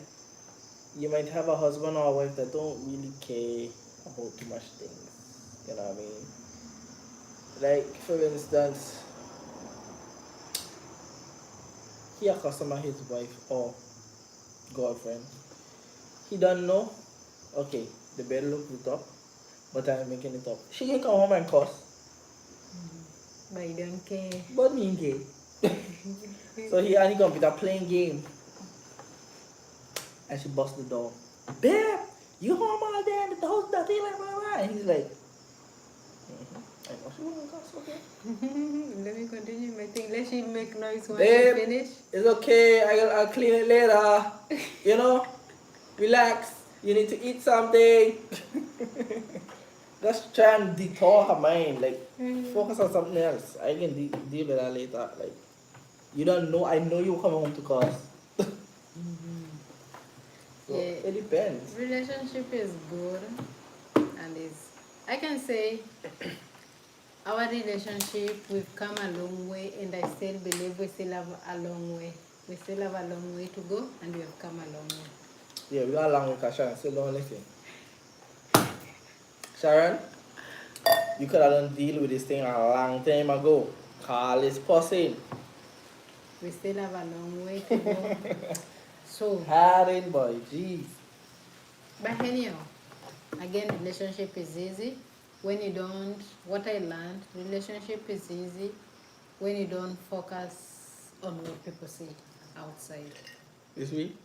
you might have a husband or a wife that don't really care about too much things. You know what I mean? Like for instance, he a customer his wife or girlfriend. He don't know. Okay, the bed look it up, but I'm making it up. She can come home and cuss, but you don't care. but me gay. So he and he computer playing game, and she bust the door. Babe, you home all day and the house dirty like blah blah. And he's like, I know she wouldn't cuss, okay? Let me continue my thing. Let she make noise when Babe, I finish. it's okay. I'll clean it later. You know, relax. You need to eat something. Just try and detour her mind. Like, focus on something else. I can deal with that later. Like, you don't know. I know you coming home to cause. So Yeah. it depends. Relationship is good, and is I can say our relationship we've come a long way, and I still believe we still have a long way. We still have a long way to go, and we have come a long way. Yeah, we got a long way, cause Sharon still don't listen. Sharon, you could have done deal with this thing a long time ago. Call is pussy. We still have a long way to go. So, Hard in boy, jeez. but anyhow, again, relationship is easy. When you don't, what I learned, relationship is easy when you don't focus on what people say outside. This week?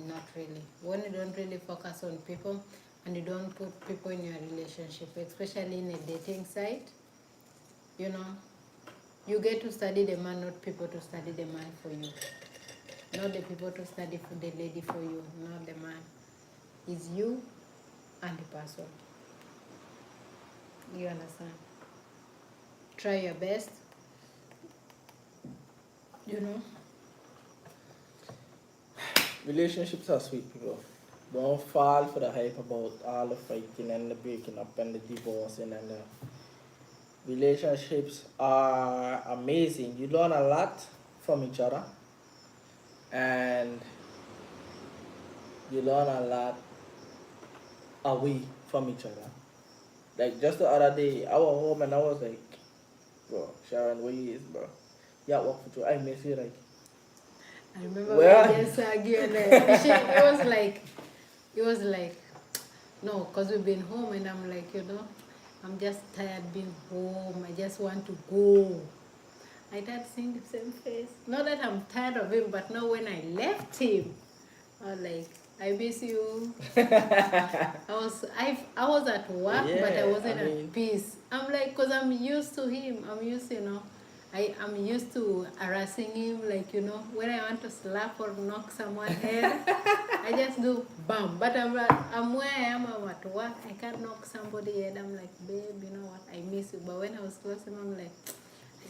Not really. When you don't really focus on people and you don't put people in your relationship, especially in a dating site, you know, you get to study the man, not people to study the man for you. Not the people to study for the lady for you, not the man. It's you and the person. You understand? Try your best, you know. Relationships are sweet, people. Don't fall for the hype about all the fighting and the breaking up and the divorcing and the relationships are amazing. You learn a lot from each other and you learn a lot away from each other. Like just the other day, I was home and I was like, bro, Sharon, where you is, bro? Yeah, work for you. I miss you, like. I remember Well- when I just argued and it was like, no, because we've been home and I'm like, you know, I'm just tired being home. I just want to go. I started seeing the same face. Not that I'm tired of him, but now when I left him, I was like, I miss you. I was at work, but I Yeah, wasn't I mean- at peace. I'm like, because I'm used to him. I'm used, you know. I'm used to harassing him, like, you know, when I want to slap or knock someone's head, I just do bam. But I'm where I am, I'm at work. I can't knock somebody's head. I'm like, babe, you know what? I miss you. But when I was close to him, I'm like,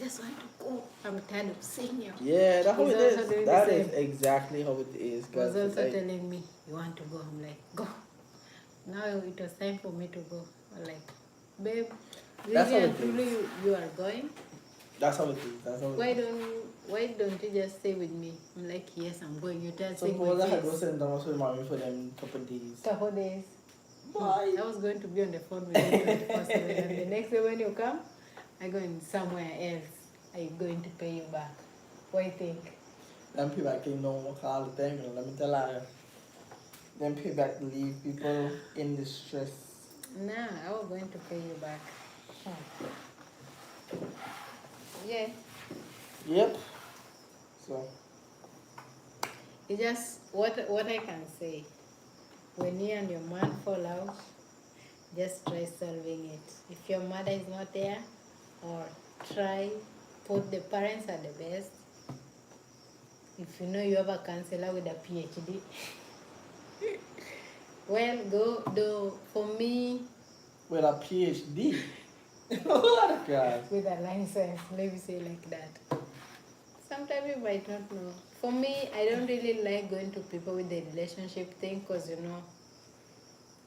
I just want to go. I'm tired of seeing you. Yeah, that's how He's it also is. doing the That is same. exactly how it is. He was 'Cause, also like, telling me, you want to go? I'm like, go. Now it was time for me to go. I'm like, babe, That's really how and it truly is. you are going? that's how it is. That's how Why it is. don't you just stay with me? I'm like, yes, I'm going. You tell say Suppose I my had to face. send down with mommy for them couple days. Couple days. Bye. I was going to be on the phone with you 24/7, and the next day when you come, I go in somewhere else. I'm going to pay you back. What do you think? Them people came down work all the time, you know, let me tell you. Them people leave people in distress. Nah, I was going to pay you back. Yeah. Yep. So It's just what I can say. When you and your man fall out, just try solving it. If your mother is not there, or try put the parents are the best. If you know you have a counselor with a PhD, well, go do. For me, with a PhD. What a guy. with a license, let me say like that. Sometimes you might not know. For me, I don't really like going to people with the relationship thing because, you know,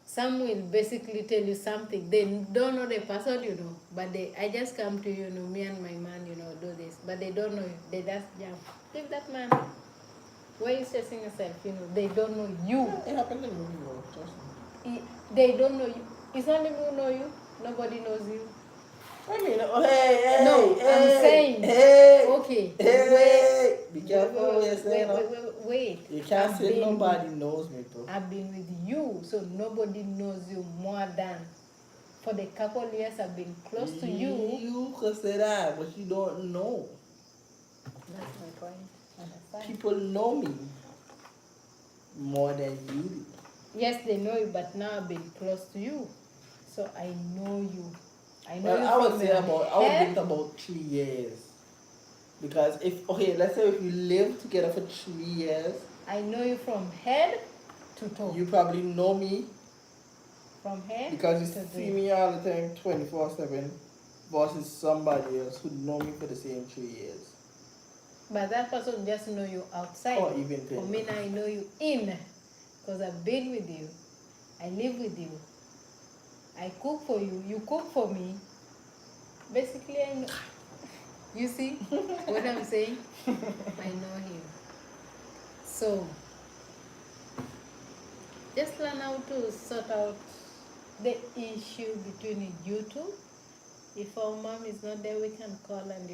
some will basically tell you something. They don't know the person, you know, but I just come to you, you know, me and my man, you know, do this. But they don't know you. They just jump. Leave that man. Why are you stressing yourself? You know, they don't know you. It happened to me, bro. Trust me. They don't know you. It's only me who know you. Nobody knows you. I mean, oh, hey, No, hey, I'm saying, hey, okay, hey, be careful what you're saying. wait. You can't I've say been nobody knows me, bro. I've been with you, so nobody knows you more than for the couple years I've been close to you. You could say that, but you don't know. That's my point. Understand? People know me more than you do. Yes, they know you, but now I've been close to you, so I know you. I know Well, you I would from say your I would give head. it about 3 years. Because if, okay, let's say if we live together for 3 years, I know you from head to toe. you probably know me From head because you to see toe. me all the time 24/7 versus somebody else who know me for the same 3 years. But that person just know you outside. Or even For 10. me, I know you in. Because I've been with you. I live with you. I cook for you. You cook for me. Basically, I know. You see what I'm saying? I know him. So, just learn how to sort out the issue between you two. If our mom is not there, we can call and,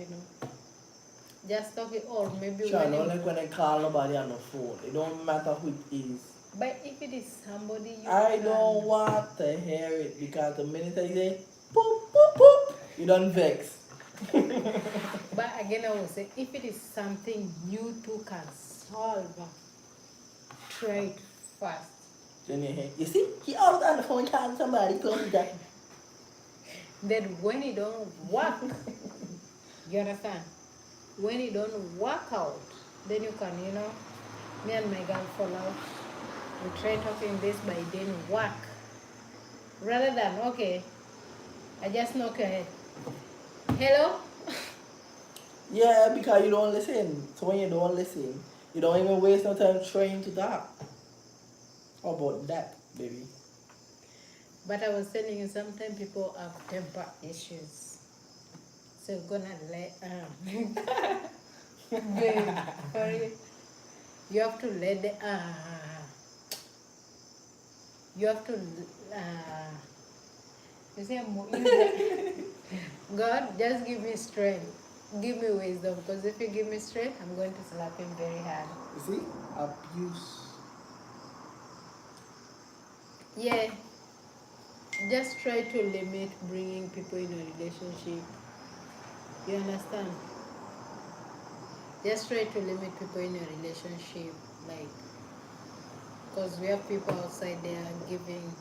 just talk it, or maybe Sure, when not it, like when I call nobody on the phone. It don't matter who it is. but if it is somebody you I can, don't want to hear it because the minute I say boop boop boop, you don't vex. but again I will say, if it is something you two can solve, try it first. Then you hear, you see, he always on the phone calling somebody, call me that. Then when it don't work, you understand? When it don't work out, then you can, me and my girl fall out. We try talking this, but it didn't work. Rather than, okay, I just knock your head. Hello? Yeah, because you don't listen. So when you don't listen, you don't even waste no time trying to talk. How about that, baby? But I was telling you, sometimes people have temper issues. So you're gonna let, babe, sorry. You have to let the, you have to, you see, God, just give me strength. Give me wisdom, because if you give me strength, I'm going to slap him very hard. You see? Abuse. Yeah, just try to limit bringing people in a relationship. You understand? Just try to limit people in a relationship, like, because we have people outside there giving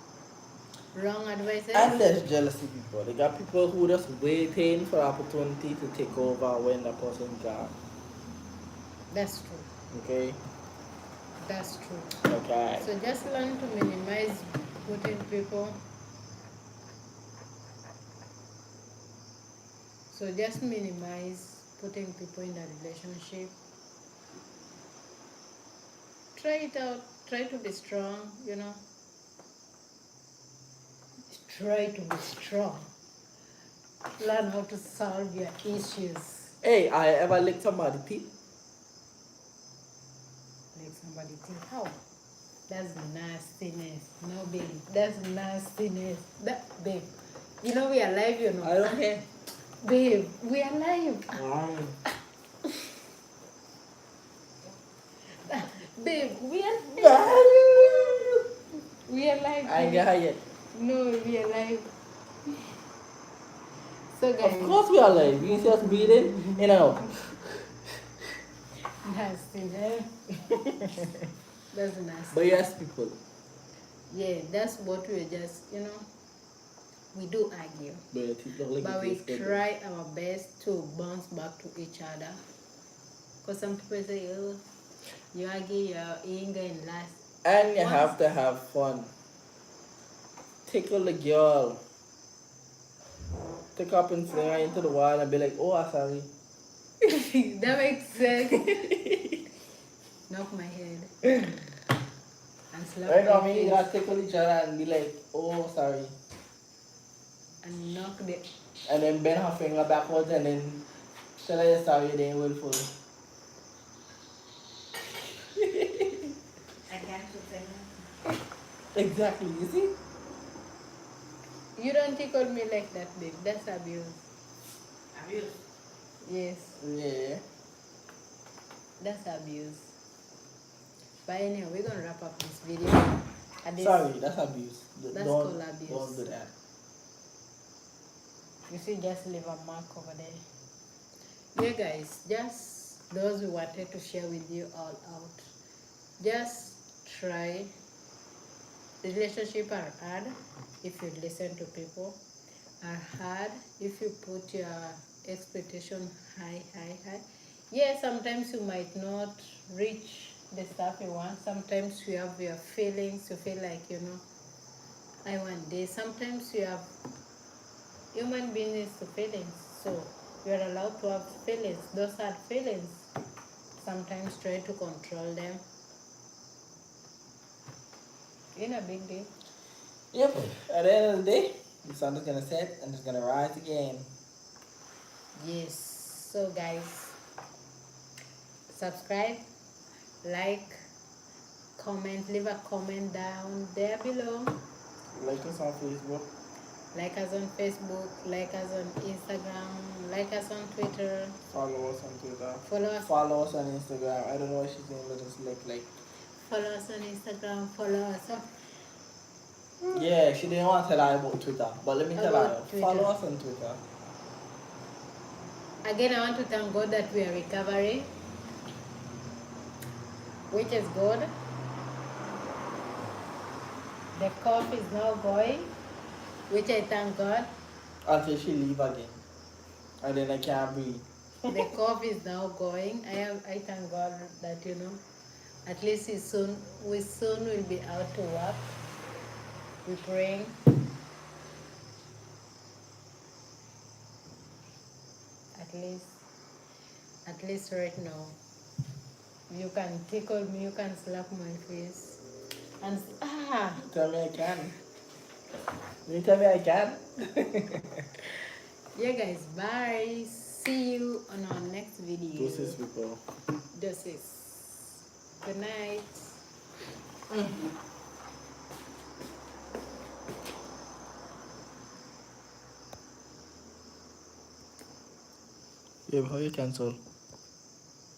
wrong advices. And there's jealousy people. They got people who just waiting for opportunity to take over when the person gone. That's true. Okay? That's true. Okay. So just learn to minimize putting people. So just minimize putting people in a relationship. Try it out. Try to be strong, Try to be strong. Learn how to solve your issues. Hey, I ever licked somebody's teeth? Like somebody think, how? That's nastiness. No, babe. That's nastiness. Babe. We are live, I don't care. Babe, we are live. Babe, we are live. I ain't get her yet. No, we are live. So guys. Of course we are live. You see us breathing in and out. Nastiness. That's nasty. But yes, people. Yeah, that's what we just, we do argue. But your teeth look like But it we taste good. try our best to bounce back to each other. Because some people say, oh, you argue, you're anger and last. And you have to have fun. Tickle the girl. Take up and fling her into the wall and be like, oh, I'm sorry. That makes sense. Knock my head. And slap Right now, my me, you face. gotta tickle each other and be like, oh, sorry. And knock the... And then bend her finger backwards and then tell her you're sorry, then willful. I can't say Exactly, you see? You don't tickle me like that, babe. That's abuse. Abuse? Yes, Yeah. that's abuse. But anyway, we're gonna wrap up this video. Sorry, that's abuse. That's Don't- called abuse. Don't do that. You see, just leave a mark over there. Yeah, guys, just those we wanted to share with you all out. Just try. Relationship are hard if you listen to people, are hard if you put your expectation high. Yeah, sometimes you might not reach the stuff you want. Sometimes you have your feelings. You feel like, I want this. Sometimes you have human beings to feelings. So you are allowed to have feelings. Those are feelings. Sometimes try to control them. In a big deal. Yep. At the end of the day, the sun is gonna set and it's gonna rise again. Yes. So guys, subscribe, like, comment, leave a comment down there below. Like us on Facebook. Like us on Facebook, like us on Instagram, like us on Twitter. Follow us on Twitter. Follow us on Instagram. I don't know what she's saying, but just like. Follow us on Instagram. Follow us on Yeah, she didn't want to tell her about Twitter, but let me tell About her. Twitter. Follow us on Twitter. Again, I want to thank God that we are recovering, which is good. The cough is now going, which I thank God. Until she leave again. And then I can't breathe. The cough is now going. I thank God that at least we soon will be out to work. We praying. At least right now, you can tickle me, you can slap my face, and Tell me I can. You tell me I can. yeah, guys, bye. See you on our next video. Doses, people. Doses. Good night. Yeah, how you cancel?